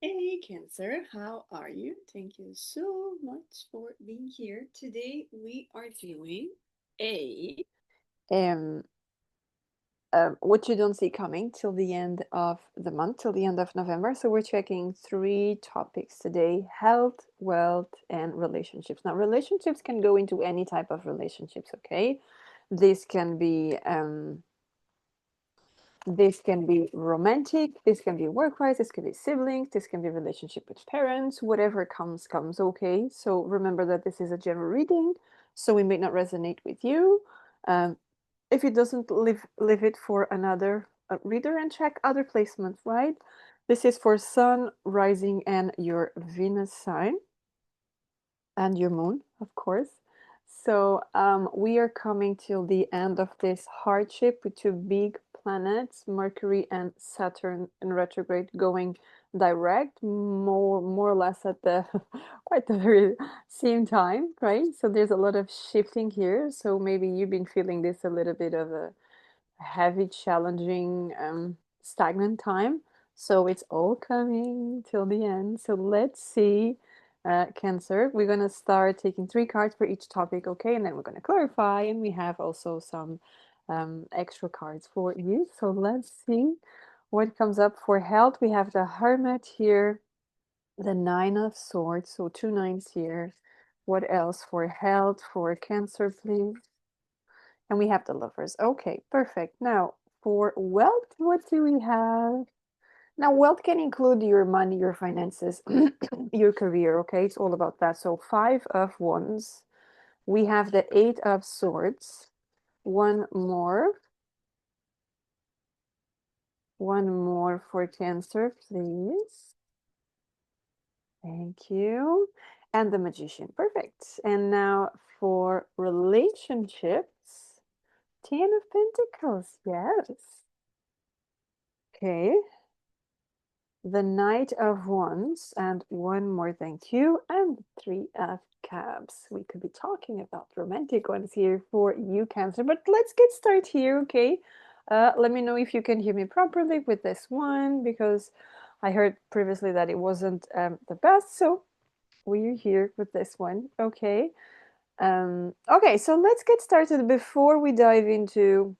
Hey Cancer, how are you? Thank you so much for being here. Today we are doing a um, what you don't see coming till the end of the month, till the end of November. So we're checking three topics today: health, wealth, and relationships. Now, relationships can go into any type of relationships. Okay, this can be this can be romantic, this can be work-wise, this can be siblings, this can be relationship with parents, whatever comes, okay? So remember that this is a general reading, so it may not resonate with you. Um, if it doesn't, leave it for another reader and check other placements, right? This is for Sun, Rising, and your Venus sign and your moon, of course. So we are coming till the end of this hardship with two big planets, Mercury and Saturn in retrograde, going direct, more or less at the quite the very same time, right? So there's a lot of shifting here. So maybe you've been feeling this a little bit of a heavy, challenging, stagnant time. So it's all coming till the end. So let's see, Cancer. We're going to start taking three cards for each topic, okay? And then we're going to clarify, and we have also some extra cards for you. So let's see what comes up for health. We have the Hermit here, the Nine of Swords, so two nines here. What else for health for Cancer, please? And we have the lovers. Okay, perfect. Now, for wealth, what do we have? Now, wealth can include your money, your finances, your career. Okay, it's all about that. So, Five of Wands. We have the Eight of Swords. One more. One more for Cancer, please. Thank you. And the Magician. Perfect. And now for relationships, Ten of Pentacles. Yes. Okay. The Knight of Wands, and one more thank you, and Three of Cups. We could be talking about romantic ones here for you, Cancer, but let's get started here, okay? Let me know if you can hear me properly with this one, because I heard previously that it wasn't the best, so we're here with this one, okay? Okay, so let's get started before we dive into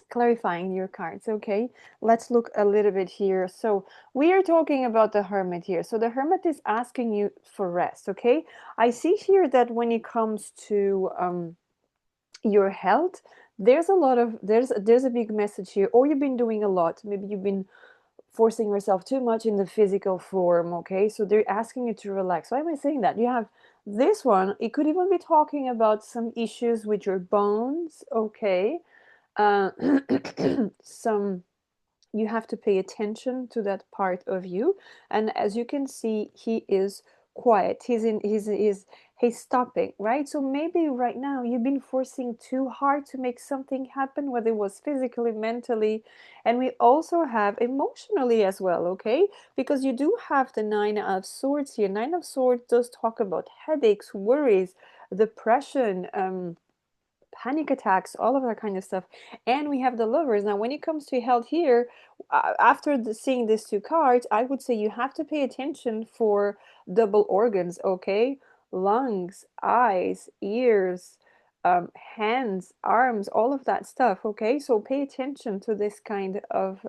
clarifying your cards. Okay, let's look a little bit here. So we are talking about the hermit here. So the hermit is asking you for rest. Okay, I see here that when it comes to your health, there's a lot of there's a big message here, or you've been doing a lot. Maybe you've been forcing yourself too much in the physical form. Okay, so they're asking you to relax. Why am I saying that? You have this one. It could even be talking about some issues with your bones. Okay, uh, some you have to pay attention to that part of you, and as you can see, he is quiet. He's stopping, right? So maybe right now you've been forcing too hard to make something happen, whether it was physically, mentally, and we also have emotionally as well, okay? Because you do have the Nine of Swords here. Nine of Swords does talk about headaches, worries, depression, panic attacks, all of that kind of stuff. And we have the lovers. Now, when it comes to health here, after seeing these two cards, I would say you have to pay attention for double organs, okay? Lungs, eyes, ears, hands, arms, all of that stuff, okay? So pay attention to this kind of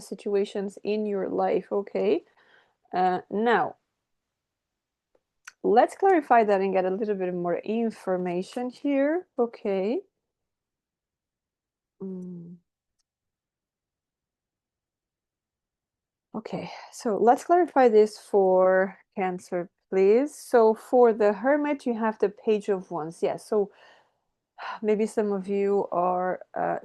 situations in your life, okay? Now, let's clarify that and get a little bit more information here, okay? Mm. Okay, so let's clarify this for Cancer, please. So for the Hermit, you have the Page of Wands. Yes, so maybe some of you are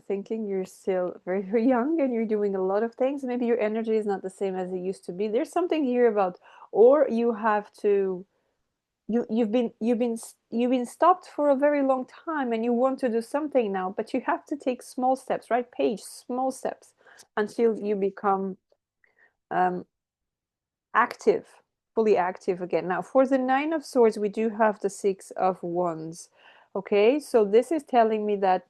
thinking you're still very, very young and you're doing a lot of things. Maybe your energy is not the same as it used to be. There's something here about, or you have to, you've been stopped for a very long time and you want to do something now, but you have to take small steps, right? Page, small steps until you become um, active, fully active again. Now, for the Nine of Swords, we do have the Six of Wands. Okay, so this is telling me that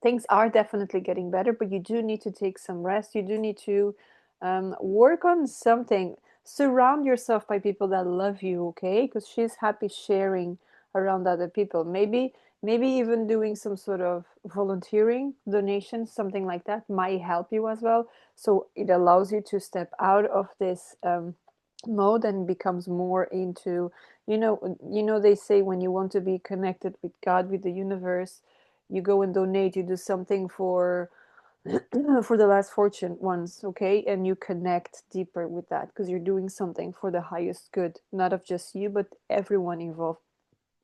things are definitely getting better, but you do need to take some rest. You do need to Work on something. Surround yourself by people that love you, okay? Because she's happy sharing around other people. Maybe even doing some sort of volunteering, donation, something like that might help you as well. So it allows you to step out of this mode and becomes more into, they say when you want to be connected with God, with the universe, you go and donate, you do something for for the less fortunate ones, okay? And you connect deeper with that because you're doing something for the highest good, not of just you, but everyone involved,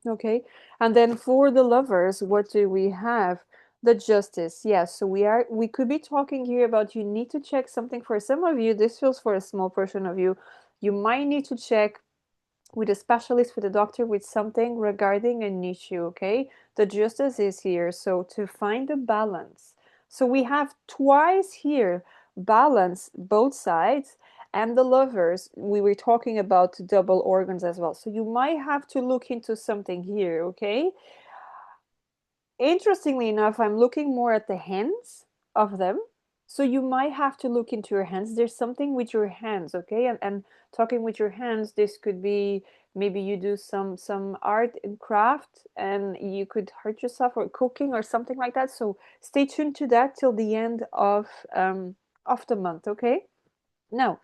okay? And then for the lovers, what do we have? The justice. Yes, so we could be talking here about you need to check something. For some of you, this feels for a small portion of you. You might need to check with a specialist, with a doctor, with something regarding an issue, okay? The justice is here. So to find a balance. So we have twice here balance both sides. And the lovers, we were talking about double organs as well. So you might have to look into something here, okay? Interestingly enough, I'm looking more at the hands of them. So you might have to look into your hands. There's something with your hands, okay? And talking with your hands, this could be maybe you do some art and craft and you could hurt yourself or cooking or something like that. So stay tuned to that till the end of the month, okay? Now,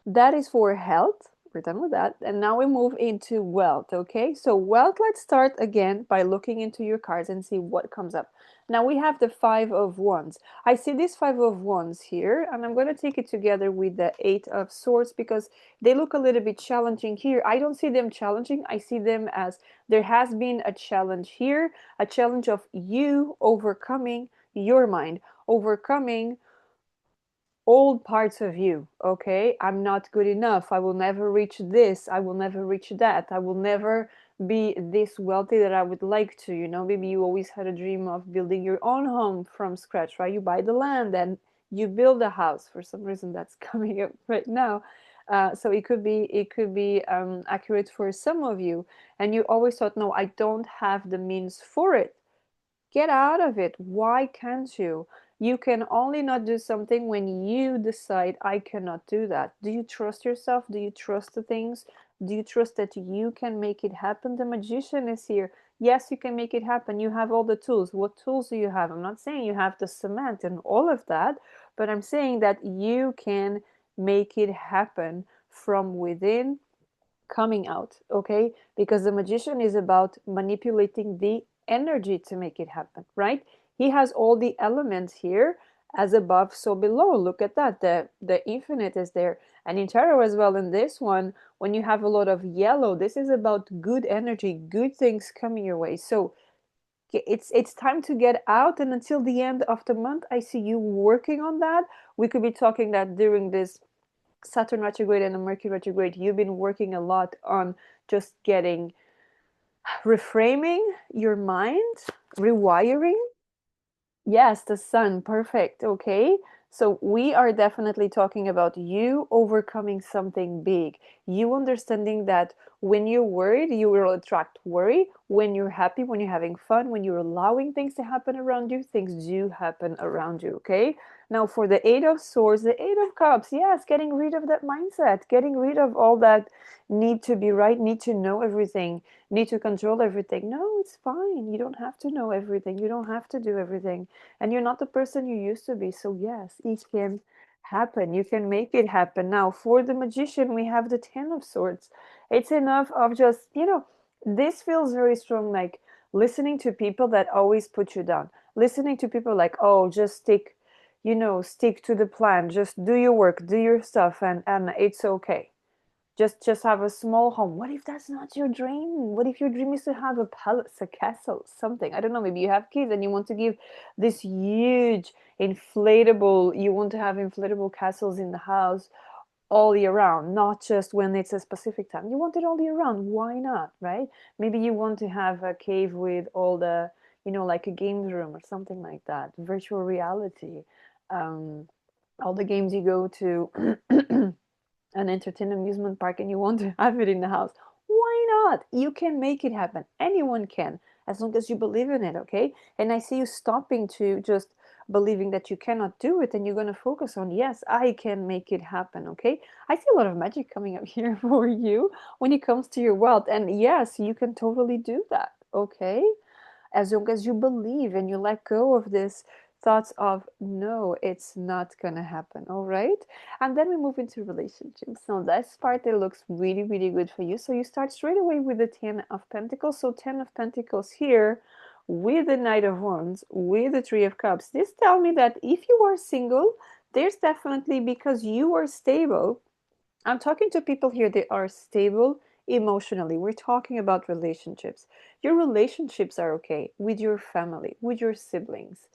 that is for health. We're done with that. And now we move into wealth, okay? So wealth, let's start again by looking into your cards and see what comes up. Now we have the Five of Wands. I see this Five of Wands here, and I'm going to take it together with the Eight of Swords because they look a little bit challenging here. I don't see them challenging. I see them as there has been a challenge here, a challenge of you overcoming your mind, overcoming old parts of you, okay? I'm not good enough. I will never reach this. I will never reach that. I will never be this wealthy that I would like to. Maybe you always had a dream of building your own home from scratch, right? You buy the land and you build a house. For some reason, that's coming up right now. So it could be accurate for some of you, and you always thought, no, I don't have the means for it. Get out of it. Why can't you? You can only not do something when you decide, I cannot do that. Do you trust yourself? Do you trust the things? Do you trust that you can make it happen? The magician is here. Yes, you can make it happen. You have all the tools. What tools do you have? I'm not saying you have the cement and all of that, but I'm saying that you can make it happen from within coming out, okay? Because the magician is about manipulating the energy to make it happen, right? He has all the elements here, as above so below. Look at that. The infinite is there. And in tarot as well, in this one, when you have a lot of yellow, this is about good energy, good things coming your way. So it's time to get out, and until the end of the month I see you working on that. We could be talking that during this Saturn retrograde and a Mercury retrograde, you've been working a lot on just getting reframing your mind, rewiring. Yes, the sun. Perfect. Okay. So we are definitely talking about you overcoming something big. You understanding that when you're worried, you will attract worry. When you're happy, when you're having fun, when you're allowing things to happen around you, things do happen around you. Okay. Now for the Eight of Swords, the Eight of Cups, yes, getting rid of that mindset, getting rid of all that need to be right, need to know everything, need to control everything. No, it's fine. You don't have to know everything. You don't have to do everything, and you're not the person you used to be. So yes, it can happen. You can make it happen. Now for the magician, we have the Ten of Swords. It's enough of just, this feels very strong, like listening to people that always put you down, listening to people like, oh, just stick to the plan, just do your work, do your stuff, and it's okay. Just have a small home. What if that's not your dream? What if your dream is to have a palace, a castle, something? I don't know. Maybe you have kids and you want to give this huge inflatable, you want to have inflatable castles in the house all year round, not just when it's a specific time. You want it all year round. Why not, right? Maybe you want to have a cave with all the, like a games room or something like that, virtual reality. Um, all the games you go to an entertainment amusement park and you want to have it in the house, why not? You can make it happen. Anyone can, as long as you believe in it, okay? And I see you stopping to just believing that you cannot do it, and you're going to focus on, yes, I can make it happen. Okay, I see a lot of magic coming up here for you when it comes to your wealth, and yes, you can totally do that. Okay, as long as you believe and you let go of this thoughts of no, it's not gonna happen. All right, and then we move into relationships. Now that's part that looks really, really good for you. So you start straight away with the 10 of Pentacles. So 10 of Pentacles here with the Knight of Wands, with the Three of Cups. This tell me that if you are single, there's definitely, because you are stable, I'm talking to people here that are stable emotionally. We're talking about relationships. Your relationships are okay with your family, with your siblings.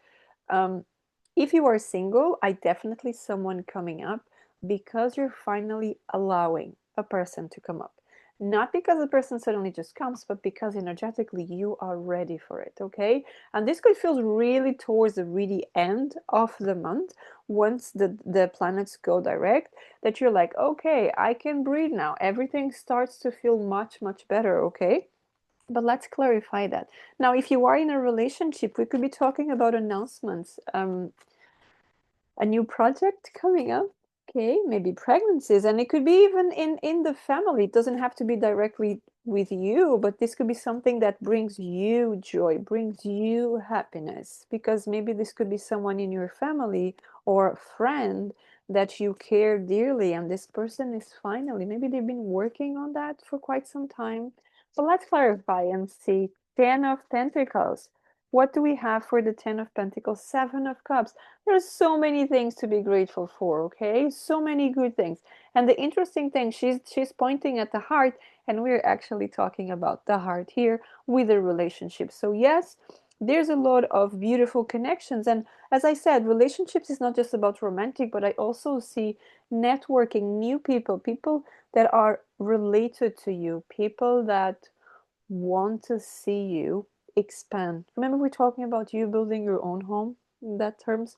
Um, if you are single, I definitely someone coming up because you're finally allowing a person to come up. Not because the person suddenly just comes, but because energetically you are ready for it, okay? And this could feel really towards the really end of the month, once the planets go direct, that you're like, okay, I can breathe now. Everything starts to feel much, much better, okay? But let's clarify that. Now, if you are in a relationship, we could be talking about announcements. A new project coming up. Okay, maybe pregnancies, and it could be even in the family. It doesn't have to be directly with you, but this could be something that brings you joy, brings you happiness, because maybe this could be someone in your family or friend that you care dearly, and this person is finally, maybe they've been working on that for quite some time. So let's clarify and see. 10 of Pentacles. What do we have for the 10 of Pentacles? 7 of Cups. There's so many things to be grateful for, okay? So many good things. And the interesting thing, she's pointing at the heart, and we're actually talking about the heart here with the relationship. So yes, there's a lot of beautiful connections. And as I said, relationships is not just about romantic, but I also see networking, new people, people that are related to you, people that want to see you expand. Remember, we're talking about you building your own home in that terms.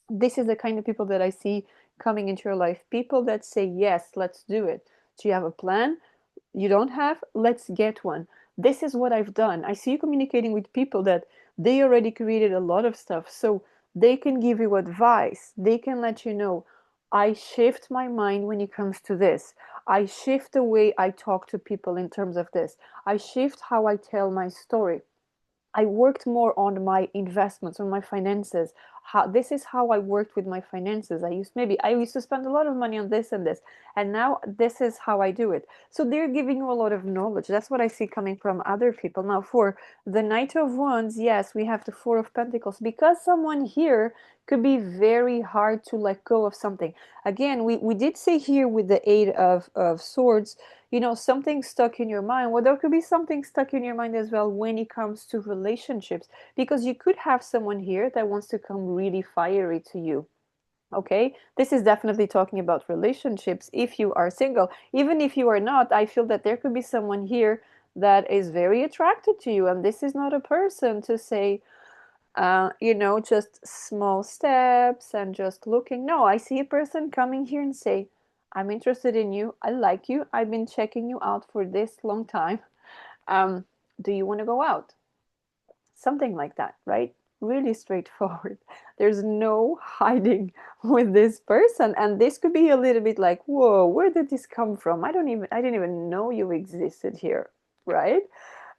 This is the kind of people that I see coming into your life. People that say, yes, let's do it. Do you have a plan? You don't have? Let's get one. This is what I've done. I see you communicating with people that they already created a lot of stuff. So they can give you advice. They can let you know, I shift my mind when it comes to this. I shift the way I talk to people in terms of this. I shift how I tell my story. I worked more on my investments, on my finances. How this is how I worked with my finances. I used to spend a lot of money on this and this, and now this is how I do it. So they're giving you a lot of knowledge. That's what I see coming from other people. Now for the Knight of Wands, yes, we have the Four of Pentacles, because someone here could be very hard to let go of something. Again, we did say here with the Eight of Swords, something stuck in your mind. Well, there could be something stuck in your mind as well when it comes to relationships, because you could have someone here that wants to come really fiery to you. Okay, this is definitely talking about relationships. If you are single, even if you are not, I feel that there could be someone here that is very attracted to you, and this is not a person to say, just small steps and just looking. No, I see a person coming here and say, I'm interested in you. I like you. I've been checking you out for this long time. Um, do you want to go out? Something like that, right? Really straightforward. There's no hiding with this person. And this could be a little bit like, whoa, where did this come from? I didn't even know you existed here, right?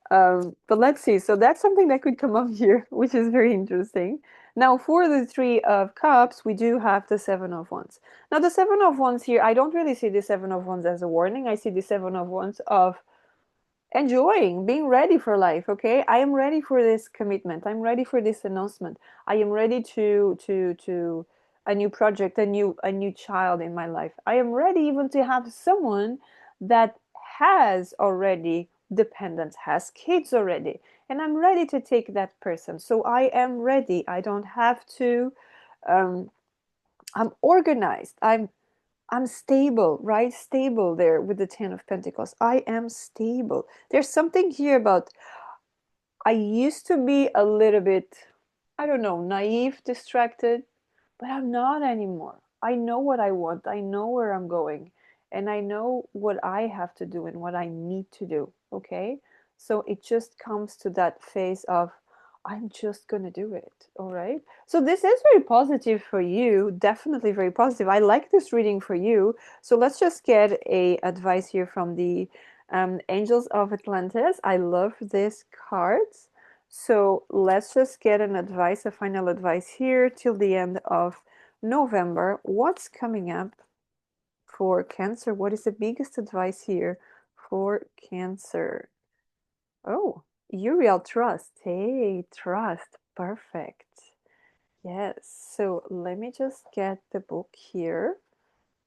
But let's see. So that's something that could come up here, which is very interesting. Now, for the Three of Cups, we do have the Seven of Wands. Now, the Seven of Wands here, I don't really see the Seven of Wands as a warning. I see the Seven of Wands of enjoying, being ready for life. Okay, I am ready for this commitment. I'm ready for this announcement. I am ready to a new project, a new child in my life. I am ready even to have someone that has already dependents, has kids already, and I'm ready to take that person. So I am ready. I don't have to. um, I'm organized. I'm stable, right? Stable there with the 10 of Pentacles. I am stable. There's something here about, I used to be a little bit, I don't know, naive, distracted, but I'm not anymore. I know what I want. I know where I'm going. And I know what I have to do and what I need to do. Okay? So it just comes to that phase of, I'm just gonna do it. All right. So this is very positive for you. Definitely very positive. I like this reading for you. So let's just get a advice here from the Angels of Atlantis. I love this cards. So let's just get an advice, a final advice here till the end of November. What's coming up for Cancer? What is the biggest advice here for Cancer? Oh, Uriel trust. Hey, trust. Perfect. Yes. So let me just get the book here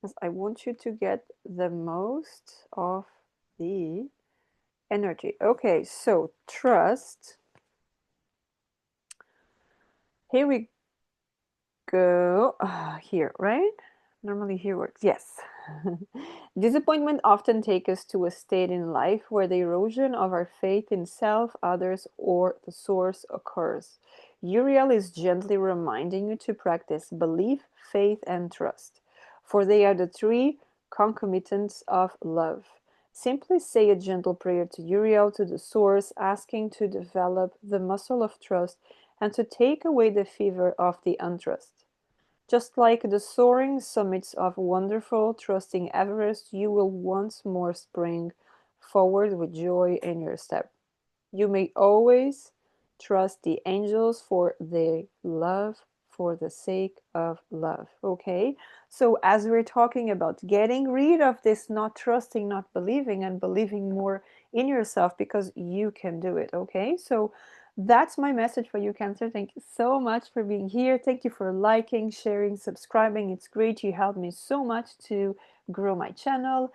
because I want you to get the most of the energy. Okay, so trust. Here we go. Here, right? Normally here works. Yes. Disappointment often takes us to a state in life where the erosion of our faith in self, others, or the source occurs. Uriel is gently reminding you to practice belief, faith, and trust, for they are the three concomitants of love. Simply say a gentle prayer to Uriel, to the source, asking to develop the muscle of trust and to take away the fever of the untrust. Just like the soaring summits of wonderful, trusting Everest, you will once more spring forward with joy in your step. You may always trust the angels for the love, for the sake of love. Okay? So, as we're talking about getting rid of this not trusting, not believing, and believing more in yourself because you can do it. Okay? So, that's my message for you, Cancer. Thank you so much for being here. Thank you for liking, sharing, subscribing. It's great. You helped me so much to grow my channel.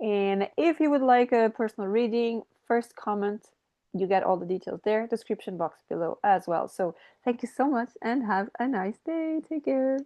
And if you would like a personal reading, first comment, you get all the details there, description box below as well. So thank you so much and have a nice day. Take care.